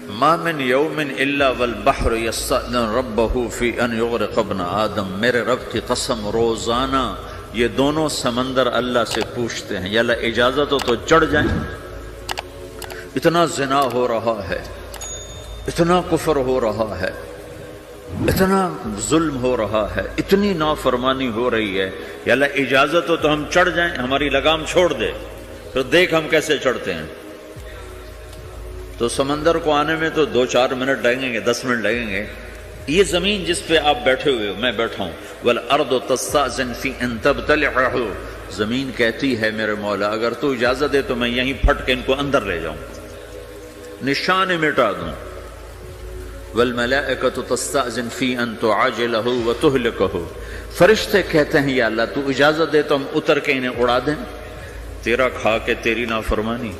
ما من یوم الا والبحر یستأذن ربہ فی ان یغرق ابن آدم، میرے رب کی قسم روزانہ یہ دونوں سمندر اللہ سے پوچھتے ہیں یا اللہ اجازت ہو تو چڑھ جائیں، اتنا زنا ہو رہا ہے، اتنا کفر ہو رہا ہے، اتنا ظلم ہو رہا ہے، اتنی نافرمانی ہو رہی ہے، یا اللہ اجازت ہو تو ہم چڑھ جائیں، ہماری لگام چھوڑ دے، تو دیکھ ہم کیسے چڑھتے ہیں۔ تو سمندر کو آنے میں تو 2-4 منٹ لگیں گے، 10 منٹ لگیں گے۔ یہ زمین جس پہ آپ بیٹھے ہوئے ہو، میں بیٹھا ہوں، وَالْأَرْضُ تَسْتَأْذِنُ فِي أَن تَبْتَلِعَهُ، زمین کہتی ہے میرے مولا اگر تو اجازت دے تو میں یہیں پھٹ کے ان کو اندر لے جاؤں، نشان مٹا دوں۔ وَالْمَلَائِكَةُ تَسْتَأْذِنُ فِي أَن تُعَاجِلَهُ وَتُهْلِكَهُ، فرشتے کہتے ہیں یا اللہ تو اجازت دے تو ہم اتر کے انہیں اڑا دیں، تیرا کھا کے تیری نافرمانی،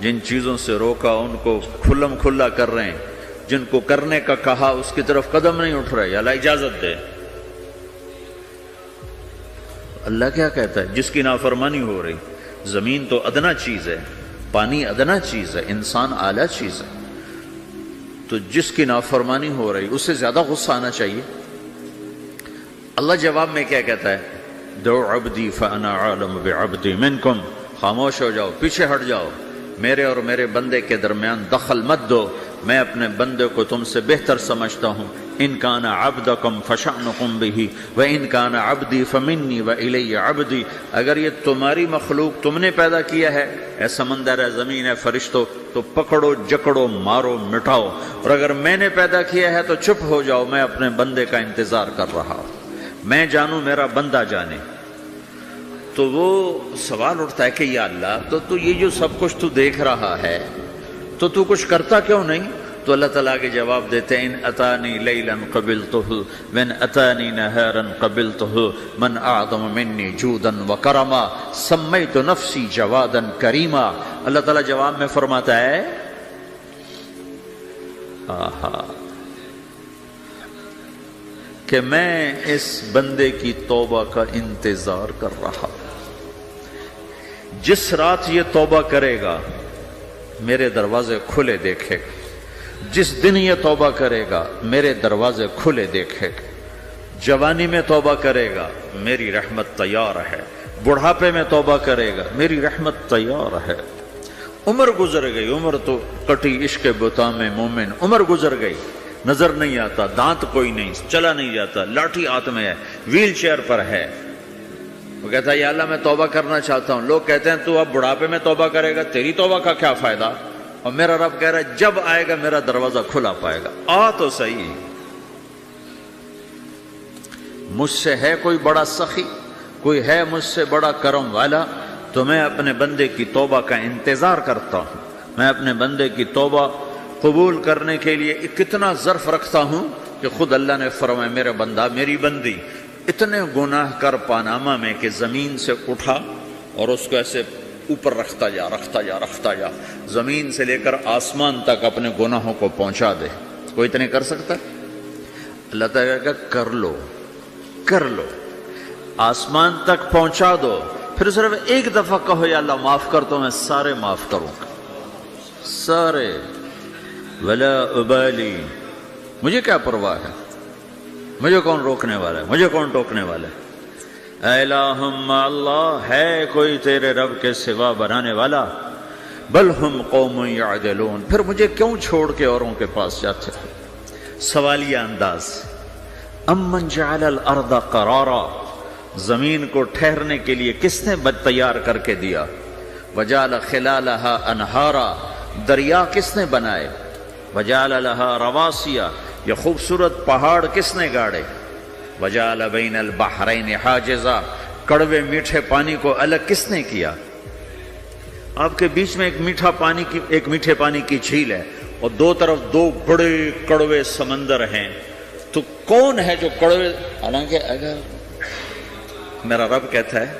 جن چیزوں سے روکا ان کو کھلم کھلا کر رہے ہیں، جن کو کرنے کا کہا اس کی طرف قدم نہیں اٹھ رہے، یا اللہ اجازت دے۔ اللہ کیا کہتا ہے؟ جس کی نافرمانی ہو رہی، زمین تو ادنا چیز ہے، پانی ادنا چیز ہے، انسان اعلیٰ چیز ہے، تو جس کی نافرمانی ہو رہی اس سے زیادہ غصہ آنا چاہیے۔ اللہ جواب میں کیا کہتا ہے؟ دعو عبدی فانا عالم بعبدی منکم، خاموش ہو جاؤ، پیچھے ہٹ جاؤ، میرے اور میرے بندے کے درمیان دخل مت دو، میں اپنے بندے کو تم سے بہتر سمجھتا ہوں۔ ان کان عبدکم فشأنکم بہ وان کان عبدی فمنی والی عبدی، اگر یہ تمہاری مخلوق تم نے پیدا کیا ہے، اے سمندر ہے، زمین ہے، فرشتوں، تو پکڑو جکڑو مارو مٹاؤ، اور اگر میں نے پیدا کیا ہے تو چپ ہو جاؤ، میں اپنے بندے کا انتظار کر رہا ہوں، میں جانوں میرا بندہ جانے۔ تو وہ سوال اٹھتا ہے کہ یا اللہ تو یہ جو سب کچھ تو دیکھ رہا ہے تو کچھ کرتا کیوں نہیں؟ تو اللہ تعالیٰ کے جواب دیتے ہیں ان اتانی لیلا قبلتہ وان اتانی نہارا قبلتہ من اعظم منی جودا وکرما سمیت نفسی جوادا کریما۔ اللہ تعالیٰ جواب میں فرماتا ہے کہ میں اس بندے کی توبہ کا انتظار کر رہا ہوں، جس رات یہ توبہ کرے گا میرے دروازے کھلے دیکھے گا، جس دن یہ توبہ کرے گا میرے دروازے کھلے دیکھے گا، جوانی میں توبہ کرے گا میری رحمت تیار ہے، بڑھاپے میں توبہ کرے گا میری رحمت تیار ہے۔ عمر گزر گئی، عمر تو کٹی عشق بتا میں مومن، عمر گزر گئی، نظر نہیں آتا، دانت کوئی نہیں، چلا نہیں جاتا، لاٹھی ہاتھ میں ہے، ویل چیئر پر ہے، وہ کہتا ہے یا اللہ میں توبہ کرنا چاہتا ہوں۔ لوگ کہتے ہیں تو اب بڑھاپے میں توبہ کرے گا، تیری توبہ کا کیا فائدہ؟ اور میرا رب کہہ رہا ہے جب آئے گا میرا دروازہ کھلا پائے گا، آ تو صحیح۔ مجھ سے ہے کوئی بڑا سخی، کوئی ہے مجھ سے بڑا کرم والا، تو میں اپنے بندے کی توبہ کا انتظار کرتا ہوں، میں اپنے بندے کی توبہ قبول کرنے کے لیے کتنا ظرف رکھتا ہوں کہ خود اللہ نے فرمایا میرا بندہ میری بندی اتنے گناہ کر پاناما میں کہ زمین سے اٹھا اور اس کو ایسے اوپر رکھتا جا، زمین سے لے کر آسمان تک اپنے گناہوں کو پہنچا دے۔ کوئی اتنے کر سکتا ہے؟ اللہ تعالیٰ کا کر لو، آسمان تک پہنچا دو، پھر صرف ایک دفعہ کہو یا اللہ معاف کر تو میں سارے معاف کروں گا، سارے، ولا ابالی، مجھے کیا پرواہ ہے، مجھے کون روکنے والا ہے، مجھے کون ٹوکنے والا ہے۔ اے الہم اللہ، ہے کوئی تیرے رب کے سوا بنانے والا؟ بل ہم قوم یعدلون، پھر مجھے کیوں چھوڑ کے اوروں کے پاس جاتے ہیں؟ سوالیہ انداز۔ امن جعل الارض قرارا، زمین کو ٹھہرنے کے لیے کس نے تیار کر کے دیا؟ وجعل خلالہا انہارا، دریا کس نے بنائے؟ وجعل لہا رواسیا، یہ خوبصورت پہاڑ کس نے گاڑے؟ وجعل بین البحرین حاجزا، کڑوے میٹھے پانی کو الگ کس نے کیا؟ آپ کے بیچ میں ایک میٹھے پانی کی جھیل ہے اور دو طرف دو بڑے کڑوے سمندر ہیں، تو کون ہے جو کڑوے؟ حالانکہ اگر میرا رب کہتا ہے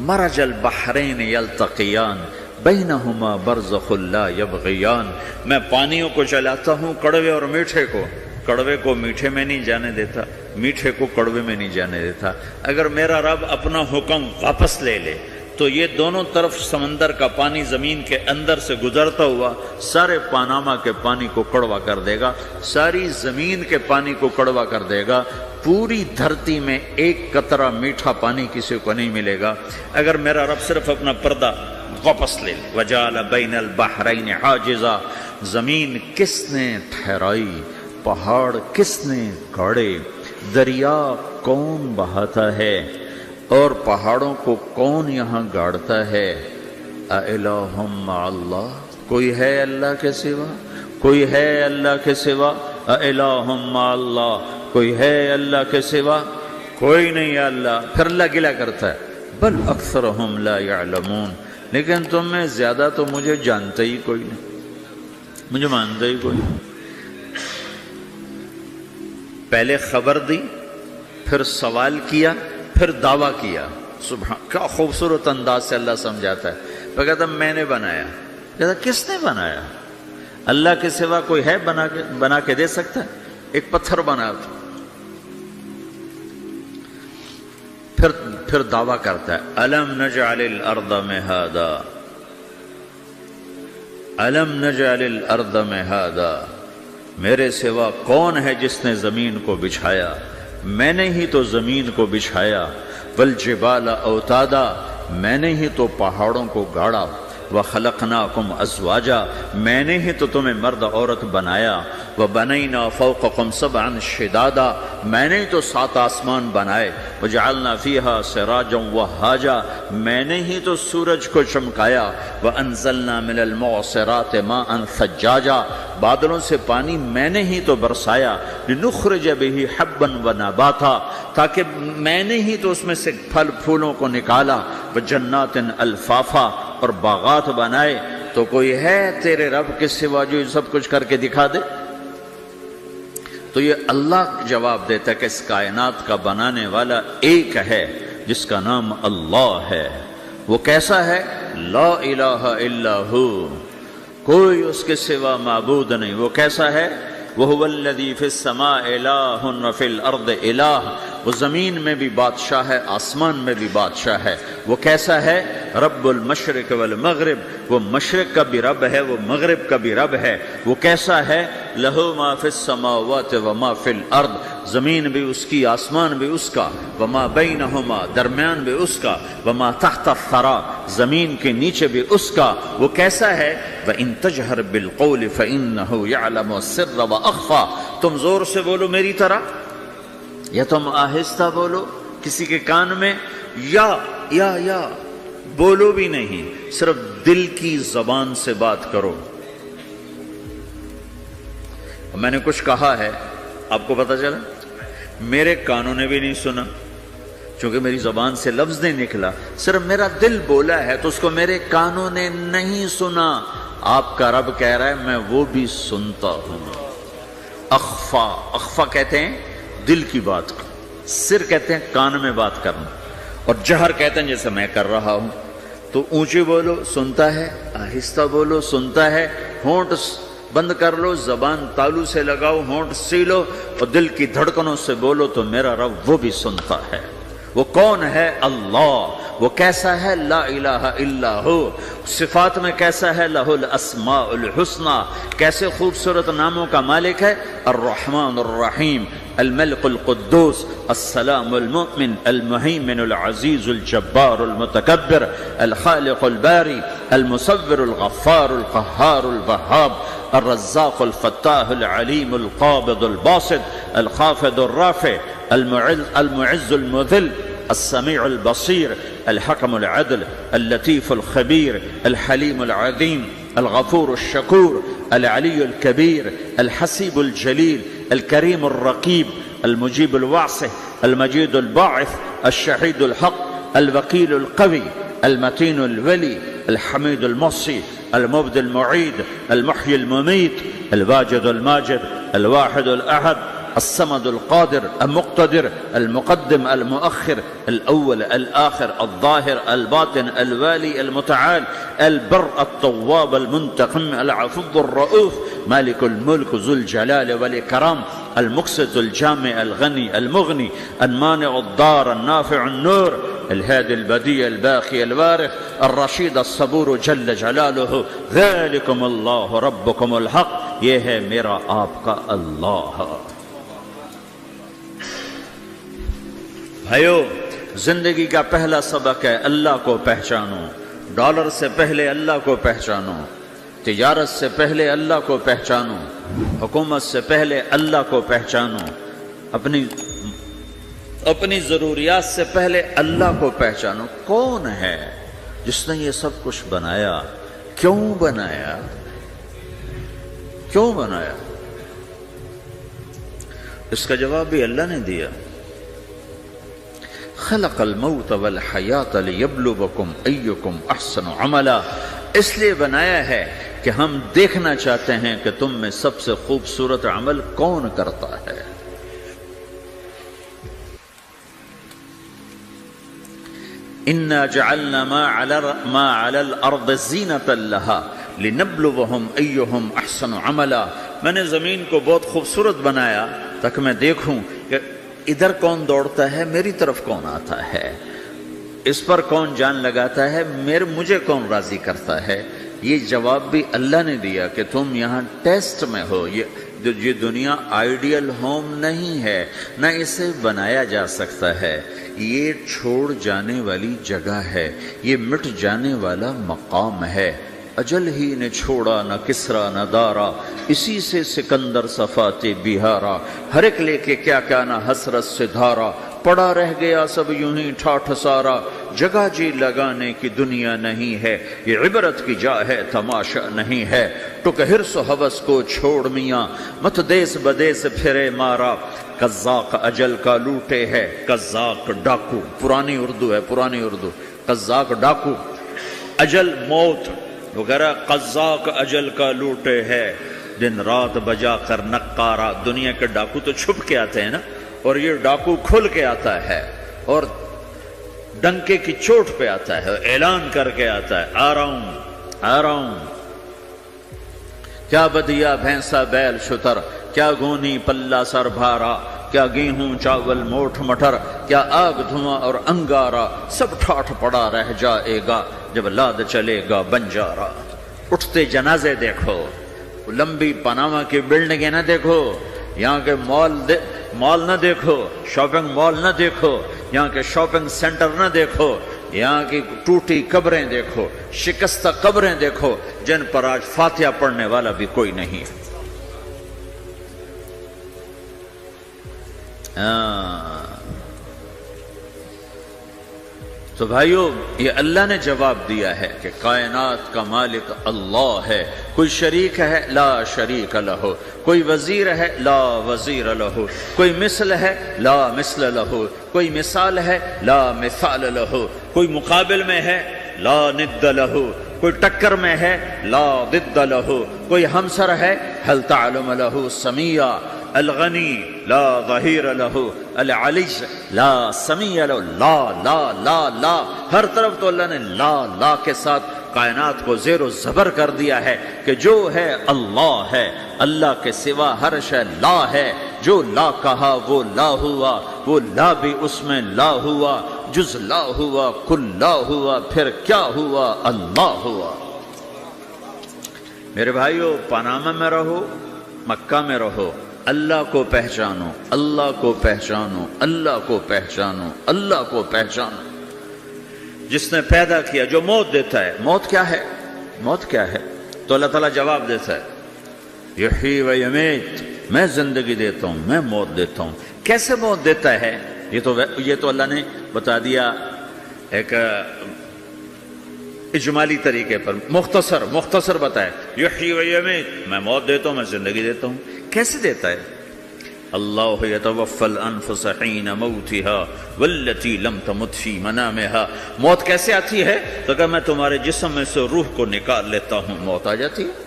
مرج البحرین یلتقیان بینہما برزخ لا یبغیان، میں پانیوں کو چلاتا ہوں، کڑوے اور میٹھے کو، کڑوے کو میٹھے میں نہیں جانے دیتا، میٹھے کو کڑوے میں نہیں جانے دیتا۔ اگر میرا رب اپنا حکم واپس لے لے تو یہ دونوں طرف سمندر کا پانی زمین کے اندر سے گزرتا ہوا سارے پاناما کے پانی کو کڑوا کر دے گا، ساری زمین کے پانی کو کڑوا کر دے گا، پوری دھرتی میں ایک قطرہ میٹھا پانی کسی کو نہیں ملے گا اگر میرا رب صرف اپنا پردہ واپس لے۔ وَجَعَلَ بَيْنَ الْبَحْرَيْنِ حَاجِزًا، زمین کس نے ٹھہرائی، پہاڑ کس نے گاڑے، دریا کون بہاتا ہے اور پہاڑوں کو کون یہاں گاڑتا ہے؟ اَإِلَٰهٌ مَّعَ اللَّهِ، کوئی ہے اللہ کے سوا؟ کوئی ہے اللہ کے سوا؟ اَإِلَٰهٌ مَّعَ اللَّهِ، کوئی ہے اللہ کے سوا؟ کوئی نہیں ہے اللہ۔ پھر اللہ گلہ کرتا ہے بل اکثرهم لا يعلمون، لیکن تم میں زیادہ تو مجھے جانتے ہی کوئی نہیں، مجھے مانتے ہی کوئی نہیں۔ پہلے خبر دی، پھر سوال کیا، پھر دعویٰ کیا۔ سبحان، کیا خوبصورت انداز سے اللہ سمجھاتا ہے۔ وہ کہتا میں نے بنایا، کہتا کس نے بنایا؟ اللہ کے سوا کوئی ہے بنا کے دے سکتا ہے؟ ایک پتھر بنا تو پھر دعویٰ کرتا ہے الم نجعل الارض مہادا، الم نجعل الارض مہادا، میرے سوا کون ہے جس نے زمین کو بچھایا؟ میں نے ہی تو زمین کو بچھایا۔ والجبال اوتادا، میں نے ہی تو پہاڑوں کو گاڑا۔ وخلقناکم ازواجا، میں نے ہی تو تمہیں مرد عورت بنایا۔ وبنینا فوقکم سبعا شدادا، میں نے ہی تو 7 آسمان بنائے۔ وجعلنا فیہا سراجا وہاجا، میں نے ہی تو سورج کو چمکایا۔ وانزلنا من المعصرات ماء ثجاجا، بادلوں سے پانی میں نے ہی تو برسایا۔ لنخرج به حبا ونباتا، تاکہ میں نے ہی تو اس میں سے پھل پھولوں کو نکالا۔ وجنات الفافا، اور باغات بنائے۔ تو کوئی ہے تیرے رب کے سوا جو سب کچھ کر کے دکھا دے؟ تو یہ اللہ جواب دیتا ہے کہ اس کائنات کا بنانے والا ایک ہے جس کا نام اللہ ہے۔ وہ کیسا ہے؟ لا الہ الا ہو، کوئی اس کے سوا معبود نہیں۔ وہ کیسا ہے؟ وَهُوَ الَّذِي فِي السَّمَاءِ إِلَٰهٌ وَفِي الْأَرْضِ إِلَٰهٌ، وہ زمین میں بھی بادشاہ ہے، آسمان میں بھی بادشاہ ہے۔ وہ کیسا ہے؟ رب المشرق والمغرب، وہ مشرق کا بھی رب ہے، وہ مغرب کا بھی رب ہے۔ وہ کیسا ہے؟ لَهُ مَا فِي السَّمَاوَاتِ وَمَا فِي الْأَرْضِ، زمین بھی اس کی، آسمان بھی اس کا۔ وَمَا بَيْنَهُمَا، درمیان بھی اس کا۔ وَمَا تَحْتَ الثَّرَىٰ، زمین کے نیچے بھی اس کا۔ وہ کیسا ہے؟ وَإِن تَجْهَرْ بِالْقَوْلِ فَإِنَّهُ يَعْلَمُ السِّرَّ وَأَخْفَىٰ، تم زور سے بولو میری طرح یا تم آہستہ بولو کسی کے کان میں، یا بولو بھی نہیں، صرف دل کی زبان سے بات کرو۔ میں نے کچھ کہا ہے، آپ کو پتہ چلا؟ میرے کانوں نے بھی نہیں سنا، چونکہ میری زبان سے لفظ نہیں نکلا، صرف میرا دل بولا ہے تو اس کو میرے کانوں نے نہیں سنا۔ آپ کا رب کہہ رہا ہے میں وہ بھی سنتا ہوں۔ اخفا، اخفا کہتے ہیں دل کی بات کو، سر کہتے ہیں کان میں بات کرنا، اور جہر کہتے ہیں جیسے میں کر رہا ہوں۔ تو اونچی بولو سنتا ہے، آہستہ بولو سنتا ہے، ہونٹ بند کر لو، زبان تالو سے لگاؤ، ہونٹ سیلو اور دل کی دھڑکنوں سے بولو تو میرا رب وہ بھی سنتا ہے۔ وہ کون ہے؟ اللہ۔ وہ کیسا ہے؟ لا الہ الا ہو۔ صفات میں کیسا ہے؟ لہ الاسماء الحسنی، کیسے خوبصورت ناموں کا مالک ہے؟ الرحمن الرحیم، الملک القدوس، السلام المؤمن، المہیمن العزیز الجبار المتکبر، الخالق الباری، المصور الغفار القہار الوہاب، الرزاق الفتاح العلیم القابض الباسط، الخافض الرافع، المعز المذل، السميع البصير، الحكم العدل، اللطيف الخبير، الحليم العظيم، الغفور الشكور، العلي الكبير، الحسيب الجليل، الكريم الرقيب، المجيب الواسع، المجيد الباعث، الشهيد الحق، الوكيل القوي، المتين الولي، الحميد المحصي، المبدي المعيد، المحيي المميت، الواجد الماجد، الواحد الأحد، الصمد القادر المقتدر، المقدم المؤخر، الأول الآخر، الظاهر الباطن، الوالي المتعال، البر التواب المنتقم، العفو الرؤوف، مالك الملك ذو الجلال والإكرام، المقسط الجامع الغني المغني، المانع الضار النافع النور، الهادي البديع الباقي الوارث الرشید الصبور جل جلالہ ذالکم اللہ ربکم الحق، یہ ہے میرا آپ کا اللہ۔ بھائیو، زندگی کا پہلا سبق ہے اللہ کو پہچانو۔ ڈالر سے پہلے اللہ کو پہچانو، تجارت سے پہلے اللہ کو پہچانو، حکومت سے پہلے اللہ کو پہچانو، اپنی ضروریات سے پہلے اللہ کو پہچانو۔ کون ہے جس نے یہ سب کچھ بنایا؟ کیوں بنایا؟ کیوں بنایا؟ اس کا جواب بھی اللہ نے دیا۔ خلق الموت والحیات لیبلوکم ایکم احسن عملا، اس لیے بنایا ہے کہ ہم دیکھنا چاہتے ہیں کہ تم میں سب سے خوبصورت عمل کون کرتا ہے۔ انا جعلنا ما علی الارض زینۃ لہا لنبلوہم ایہم احسن عملا، میں نے زمین کو بہت خوبصورت بنایا تاکہ میں دیکھوں کہ ادھر کون دوڑتا ہے، میری طرف کون آتا ہے، اس پر کون جان لگاتا ہے، مجھے کون راضی کرتا ہے۔ یہ جواب بھی اللہ نے دیا کہ تم یہاں ٹیسٹ میں ہو۔ یہ دنیا آئیڈیل ہوم نہیں ہے، نہ اسے بنایا جا سکتا ہے، یہ چھوڑ جانے والی جگہ ہے، یہ مٹ جانے والا مقام ہے۔ اجل ہی نے چھوڑا نہ کسرا نہ دارا، اسی سے سکندر صفات بہارا، ہر ایک لے کے کیا کیا نہ حسرت سے دھارا، پڑا رہ گیا سب یوں ہی ٹھاٹھ سارا، جگہ جی لگانے کی دنیا نہیں ہے، یہ عبرت کی جا ہے تماشا نہیں ہے، ٹک حرص و ہوس کو چھوڑ میاں، مت دیس بدیس پھرے مارا، قزاق اجل کا لوٹے ہے، قزاق ڈاکو، پرانی اردو ہے، پرانی اردو، قزاق ڈاکو، اجل موت وغیرہ، قزاق اجل کا لوٹے ہے، دن رات بجا کر نقارا۔ دنیا کے ڈاکو تو چھپ کے آتے ہیں نا، اور یہ ڈاکو کھل کے آتا ہے اور ڈنکے کی چوٹ پہ آتا ہے، اعلان کر کے آتا ہے، آ رہا ہوں آ رہا ہوں۔ کیا بدیا بھینسا بیل شتر، کیا گونی پلہ سر بھارا، کیا گیہوں چاول موٹھ مٹر، کیا آگ دھواں اور انگارا، سب ٹھاٹھ پڑا رہ جائے گا جب لاد چلے گا بنجارا۔ اٹھتے جنازے دیکھو، لمبی پاناما کی بلڈنگیں نہ دیکھو، یہاں کے مال نہ دیکھو، شاپنگ مال نہ دیکھو، یہاں کے شاپنگ سینٹر نہ دیکھو، یہاں کی ٹوٹی قبریں دیکھو، شکستہ قبریں دیکھو جن پر آج فاتحہ پڑھنے والا بھی کوئی نہیں ہے۔ تو بھائیو، یہ اللہ نے جواب دیا ہے کہ کائنات کا مالک اللہ ہے، کوئی شریک ہے لا شریک لہ، کوئی وزیر ہے لا وزیر لہ، کوئی مثل ہے لا مثل لہ، کوئی مثال ہے لا مثال لہ، کوئی مقابل میں ہے لا ند لہ، کوئی ٹکر میں ہے لا ضد لہ، کوئی ہمسر ہے هل تعلم لہ سمیہ، الغنی لا ظہیر لہ، العلی لا سمیع لہ، لا لا لا لا، ہر طرف تو اللہ نے لا لا کے ساتھ کائنات کو زیر و زبر کر دیا ہے کہ جو ہے اللہ ہے، اللہ کے سوا ہر شے لا ہے، جو لا کہا وہ لا ہوا، وہ لا بھی اس میں لا ہوا، جز لا ہوا کل لا ہوا، پھر کیا ہوا؟ اللہ ہوا۔ میرے بھائیو، پاناما میں رہو، مکہ میں رہو، اللہ کو پہچانو، اللہ کو پہچانو، اللہ کو پہچانو، اللہ کو پہچانو۔ جس نے پیدا کیا، جو موت دیتا ہے، موت کیا ہے؟ موت کیا ہے؟ تو اللہ تعالیٰ جواب دیتا ہے، یحیی و یمیت، میں زندگی دیتا ہوں، میں موت دیتا ہوں۔ کیسے موت دیتا ہے؟ یہ تو اللہ نے بتا دیا ایک اجمالی طریقے پر، مختصر بتایا، یحیی و یمیت، میں موت دیتا ہوں، میں زندگی دیتا ہوں۔ کیسے دیتا ہے؟ اللہ یتوفی الانفس حین موتها والتی لم تمت فی منامها۔ موت کیسے آتی ہے؟ تو کہ میں تمہارے جسم میں سے روح کو نکال لیتا ہوں، موت آ جاتی ہے۔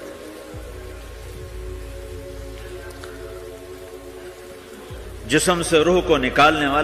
جسم سے روح کو نکالنے والا